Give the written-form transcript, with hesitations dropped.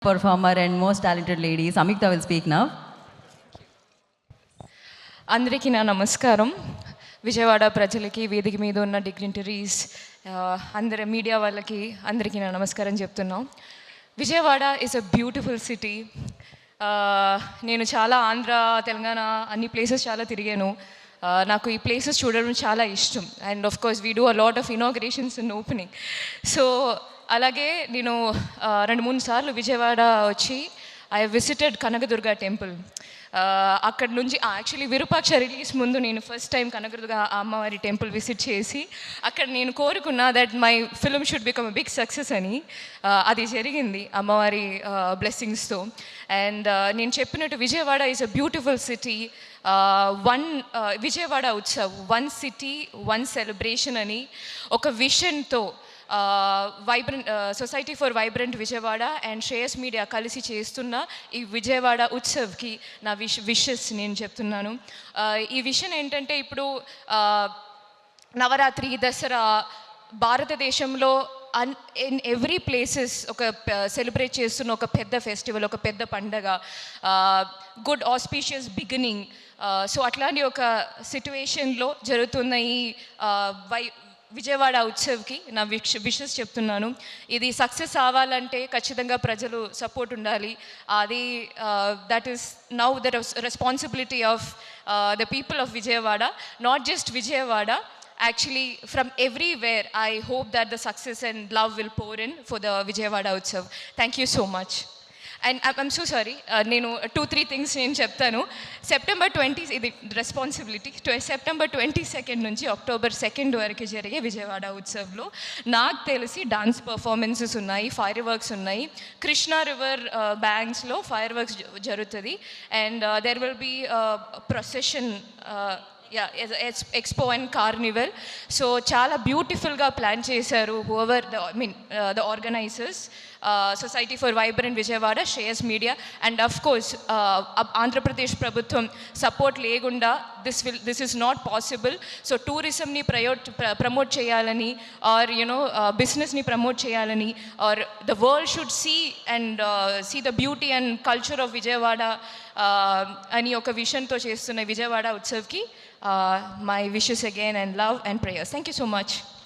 performer and most talented lady. Samyukta will speak now. అందరికీ నా నమస్కారం. విజయవాడ ప్రజలకి, వేదిక మీద ఉన్న డిగ్నిటరీస్, అందరి మీడియా వాళ్ళకి అందరికీ నా నమస్కారం చెప్తున్నాం. Vijayawada is a beautiful city. నేను చాలా ఆంధ్ర, తెలంగాణ అన్ని ప్లేసెస్ చాలా తిరిగాను. నాకు ఈ ప్లేసెస్ చూడడం చాలా ఇష్టం. And of course we do a lot of inaugurations in opening. So అలాగే నేను 2-3 సార్లు విజయవాడ వచ్చి ఐ విజిటెడ్ కనకదుర్గ టెంపుల్. అక్కడి నుంచి యాక్చువల్లీ విరూపాక్ష రిలీజ్ ముందు నేను ఫస్ట్ టైం కనకదుర్గ అమ్మవారి టెంపుల్ విజిట్ చేసి అక్కడ నేను కోరుకున్నా that my film should become a big success అని. అది జరిగింది అమ్మవారి బ్లెస్సింగ్స్తో. అండ్ నేను చెప్పినట్టు Vijayawada is a beautiful city. Vijayawada Utsav, 1 city 1 celebration అని ఒక విషన్తో vibrant society for vibrant Vijayawada and Shreyas media కలిసి చేస్తున్న ఈ విజయవాడ ఉత్సవ్కి నా విషెస్ నేను చెప్తున్నాను. ఈ విషయం ఏంటంటే, ఇప్పుడు నవరాత్రి, దసరా భారతదేశంలో ఇన్ ఎవ్రీ ప్లేసెస్ ఒక సెలబ్రేట్ చేస్తున్న ఒక పెద్ద ఫెస్టివల్, ఒక పెద్ద పండగ, గుడ్ ఆస్పీషియస్ బిగినింగ్. సో అట్లాంటి ఒక సిట్యువేషన్లో జరుగుతున్న ఈ విజయవాడ ఉత్సవ్కి నా విషెస్ చెప్తున్నాను. ఇది సక్సెస్ అవ్వాలంటే ఖచ్చితంగా ప్రజలు సపోర్ట్ ఉండాలి. అది that is now the responsibility of the people of Vijayawada, not just Vijayawada. Actually, from everywhere, I hope that the success and love will pour in for the Vijayawada Utsav. Thank you so much. And I'm so sorry, నేను 2-3 things నేను చెప్తాను. September 20 ఇది responsibility. September 22 నుంచి October 2 వరకు జరిగే విజయవాడ ఉత్సవ్లో నాకు తెలిసి డాన్స్ పర్ఫార్మెన్సెస్ ఉన్నాయి, ఫైర్ వర్క్స్ ఉన్నాయి. కృష్ణా రివర్ బ్యాంక్స్లో ఫైర్ వర్క్స్ జరుగుతుంది. And there will be procession, expo and carnival. So చాలా బ్యూటిఫుల్గా ప్లాన్ చేశారు whoever the organisers, society for vibrant Vijayawada, Shreyas media. And of course Andhra Pradesh ప్రభుత్వం సపోర్ట్ లేకుండా this is not possible. So టూరిజంని promote చేయాలని, ఆర్ బిజినెస్ని ప్రమోట్ చేయాలని, or the world should see the beauty and culture of Vijayawada అని ఒక విషన్తో చేస్తున్న Vijayawada ఉత్సవ్కి my wishes again and love and prayers. Thank you so much.